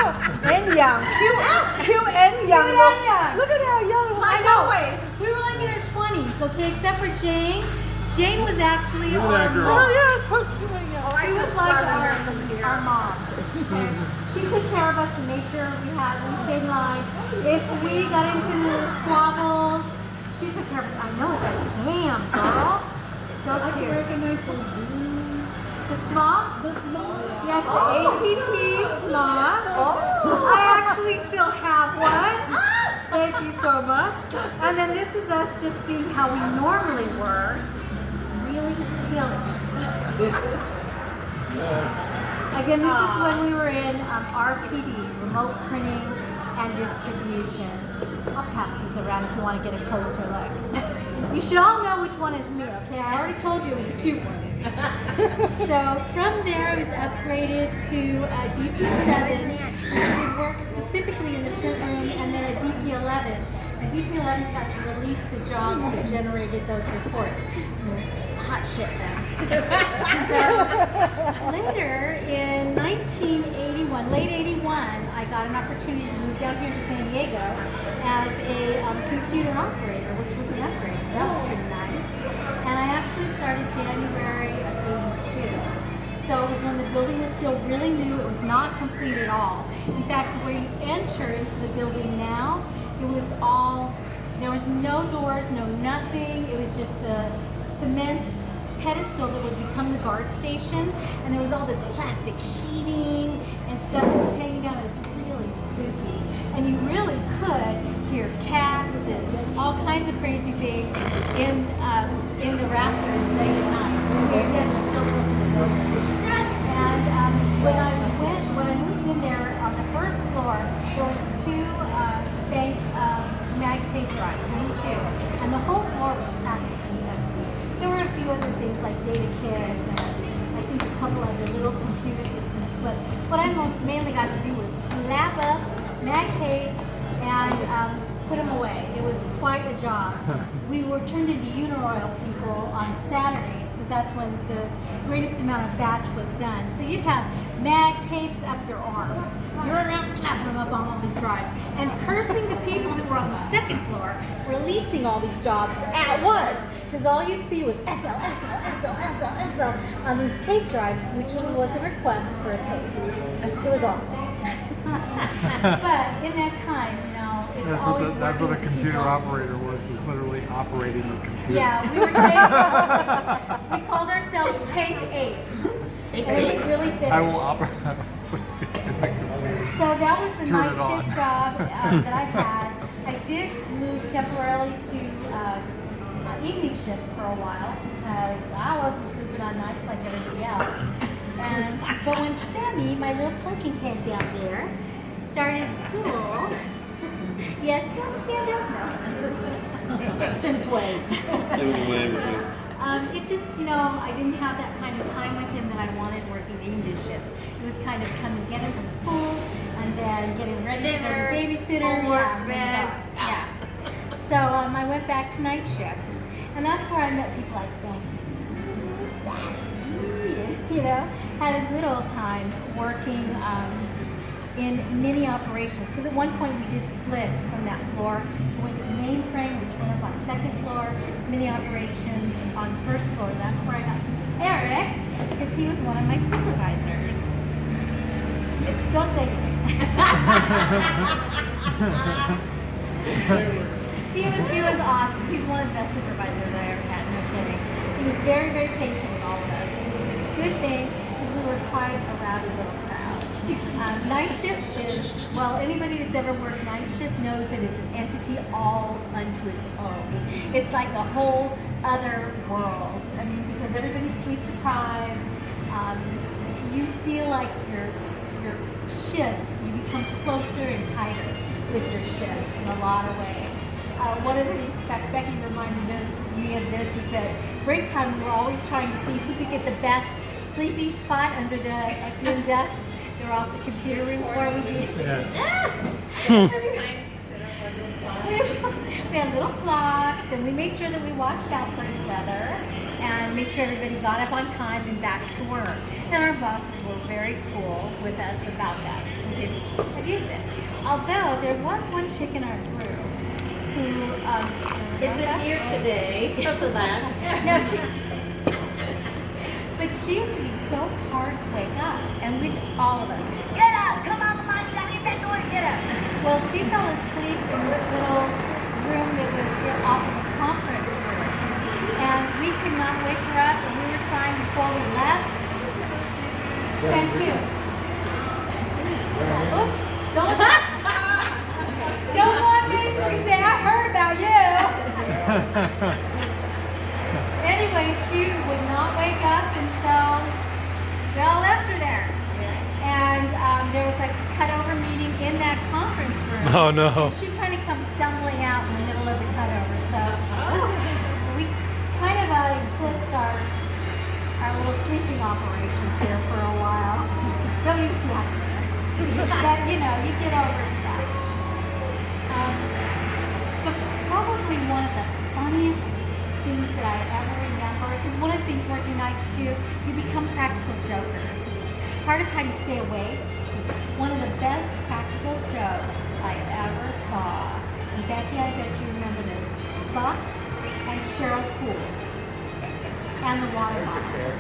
and young. Cute and young. Look at how young. I know. We were like in our 20s, okay, except for Jane. Jane was actually our mom. Oh, yeah, so cute and young. She was like our mom. Okay? She took care of us and made sure we stayed in line. If we got into the squabbles, she took care of us. I know, it's like, damn, girl. So cute. I can recognize the blue. The smock? The smock? Yes, the ATT smock. Oh. I actually still have one. Thank you so much. And then this is us just being how we normally were. Really silly. Again, this is when we were in RPD, remote printing and distribution. I'll pass these around if you want to get a closer look. You should all know which one is me, okay? I already told you it was a cute one. So from there, I was upgraded to a DP7, which would work specifically in the print room, and then a DP11. A DP11 got to release the jobs that generated those reports. Hot shit then. So later in 1981, late 81, I got an opportunity to move down here to San Diego as a computer operator, which was an upgrade. So that was pretty nice. And I actually started January of 82. So it was when the building was still really new. It was not complete at all. In fact, where you enter into the building now, it was all, there was no doors, no nothing. It was just the cement pedestal that would become the guard station, and there was all this plastic sheeting and stuff that was hanging down. It was really spooky, and you really could hear cats and all kinds of crazy things in the rafters late at night. And when I moved in there on the first floor, there was two banks of mag tape drives, only two, and the whole floor was practically empty. There were a few other things like data kits and I think a couple other little computer systems, but what I mainly got to do was slap up mag tapes and put them away. It was quite a job. We were turned into Uniroyal people on Saturdays because that's when the greatest amount of batch was done. So you'd have mag tapes up your arms. You're around slapping them up on all these drives and cursing the people who were on the second floor releasing all these jobs at once. Because all you'd see was SL, SL, SL, SL, SL on these tape drives, which was a request for a tape. It was awful. But in that time, you know, it's that's what a computer operator was literally operating a computer. Yeah, we were tape. We called ourselves Tape 8. And it was really thick. I will operate. So that was the night shift job that I had. I did move temporarily to evening shift for a while because I wasn't sleeping on nights like everybody else. But when Sammy, my little pumpkin head down there, started school, yes, do you want to stand up? No. Just wait. It just, you know, I didn't have that kind of time with him that I wanted working evening shift. It was kind of come and get him from school and then getting ready to go to babysitter. Homework, bed. Yeah. So I went back to night shift. And that's where I met people like Becky. You know, had a good old time working in mini operations. Because at one point we did split from that floor. We went to mainframe, which went up on second floor, mini operations on first floor. That's where I got to meet Eric, because he was one of my supervisors. Don't say anything. He was awesome. He's one of the best supervisors I ever had, no kidding. He was very, very patient with all of us. It was a good thing because we were quite a rowdy little crowd. Night shift is, well, anybody that's ever worked night shift knows that it's an entity all unto its own. It's like a whole other world. I mean, because everybody's sleep deprived. You feel like your shift, you become closer and tighter with your shift in a lot of ways. One of the things that Becky reminded me of this is that break time we were always trying to see who could get the best sleeping spot under the admin desks. They were off the computer room floor. We had little clocks, and we made sure that we watched out for each other and made sure everybody got up on time and back to work. And our bosses were very cool with us about that. So we did Although there was one chick in our group who Isn't here today because of that. No, but she used to be so hard to wake up, and with all of us, get up, come on, come on, you gotta get that door, get up. Well, she fell asleep in this little room that was off of a conference room, and we could not wake her up, and we were trying before we left. And two. Oops, don't go on Facebook and say I heard about you. Anyway, she would not wake up, and so they all left her there. And there was a cutover meeting in that conference room. Oh no. And she kind of comes stumbling out in the middle of the cutover. So we kind of eclipsed our little sleeping operations there for a while. Nobody was too happy with it. But you know, you get over stuff. But probably one of the funniest things that I ever remember, because one of the things working nights too, you become practical jokers. It's part of how you stay awake. One of the best practical jokes I ever saw, and Becky, I bet you remember this, Buck and Cheryl Poole and the water bottles.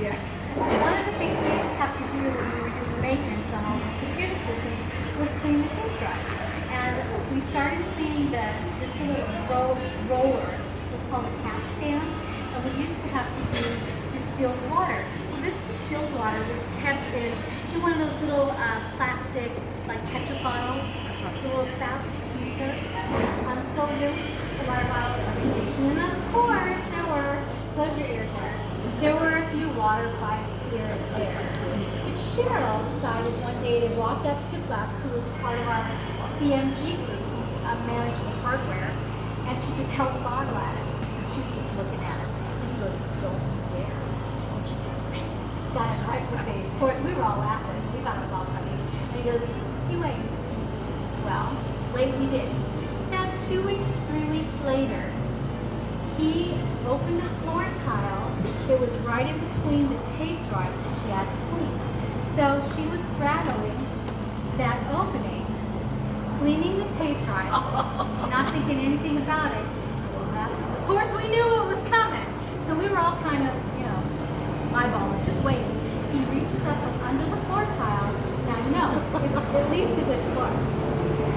Yeah. One of the things we used to have to do when we were doing maintenance on all these computer systems was clean the tape drives. And we started cleaning this little roller, it was called a capstan, and we used to have to use distilled water. Well, this distilled water was kept in one of those little plastic, like ketchup bottles, the little spouts, you know those? So there's a water bottle at every station, and of course there were, close your ears there were a few water fights here and there. But Cheryl decided one day to walk up to Buck, who was part of our CMG group, managed the hardware, and she just held the bottle at him. And she was just looking at him. And he goes, don't you dare. And she just got him right in the face. Of course, we were all laughing. We thought it was all funny. And he goes, you wait. Well, wait, we did. Now, 2 weeks, 3 weeks later, he opened a floor tile that was right in between the tape drives that she had to clean. So she was straddling that opening, cleaning the tape drives, not thinking anything about it. Of course, we knew what was coming, so we were all kind of, eyeballing, just waiting. He reaches up under the floor tiles. Now, you know, it's at least a good foot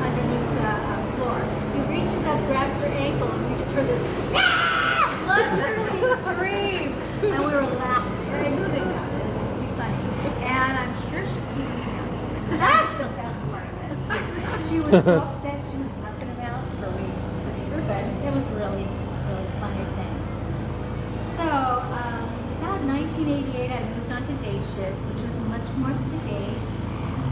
underneath the floor. He reaches up, grabs her ankle, and we just heard this, literally scream, and we were laughing. And you couldn't know. It was just too funny. And I'm sure she peed her pants. That's the best part of it. She was so upset. She was messing him out for weeks. But it was really, really funny thing. So, about 1988, I moved on to day shift, which was much more sedate.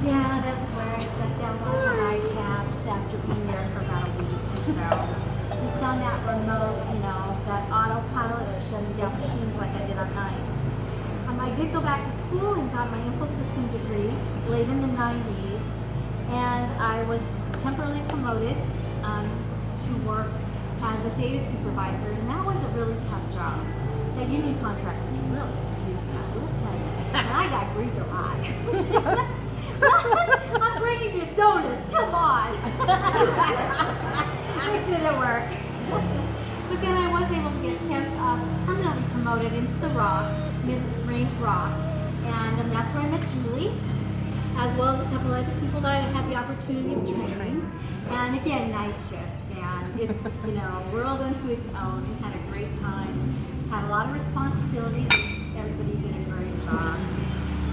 Yeah, that's where I shut down all the iCaps after being there for about a week or so. Just on that remote, that autopilot of shutting down machines like I did on nights. I did go back to school and got my info system degree late in the 90s, and I was temporarily promoted to work as a data supervisor, and that was a really tough job. That union contract was really confusing, I will tell you. And I got grieved a lot. I'm bringing you donuts, come on! It didn't work. But then I was able to get permanently promoted into the rock, mid-range rock, and that's where I met Julie, as well as a couple other people that I had the opportunity of training. And again, night shift, and it's, world unto its own. We had a great time, had a lot of responsibility, which everybody did a great job.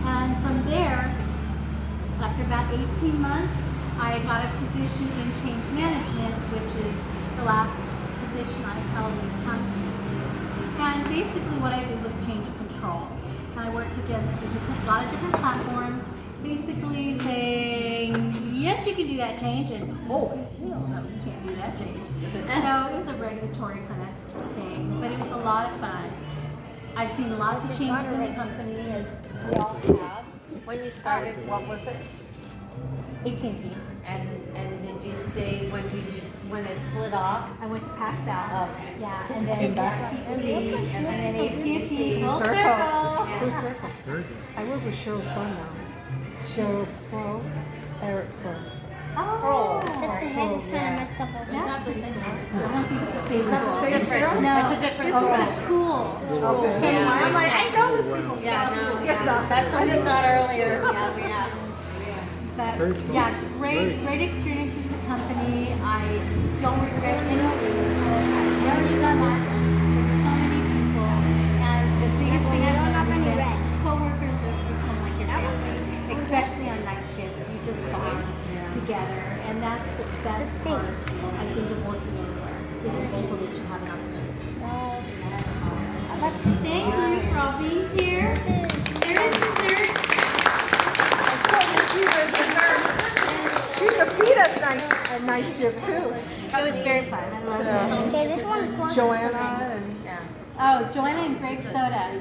And from there, after about 18 months, I got a position in change management, which is the last position I held in the company. And basically what I did was change control. And I worked against a lot of different platforms, basically saying, yes, you can do that change, and oh, no, you can't do that change. So it was a regulatory kind of thing, but it was a lot of fun. I've seen lots of changes in the company, as we all have. When you started, what was it? AT&T. And did you stay when it split off? I went to Pac Bell. Okay. Yeah, and then And then AT&T. Full Full circle. Full circle. Very good. I work with Cheryl's son now. Cheryl Pro, Eric Pro. same that the school. same school? No, It's a different this school. is a cool. Okay. Yeah. I'm like, I know this people. Yeah, no, Yes, yeah. no. That's what we thought earlier. Yeah, yeah. But Very cool. yeah, Great. great experiences in the company. I don't regret anything. I've learned so much from so many people, and the biggest thing I've learned is that coworkers have become like your family, especially on night shift. You just bond together, and that's the best part, I think, of working anywhere is the people that you have an opportunity. Thank you for all being here. There is dessert. She used to feed us night shift too. It was very fun. I loved it. Okay, this one's close. Joanna and Oh, Joanna and grape soda.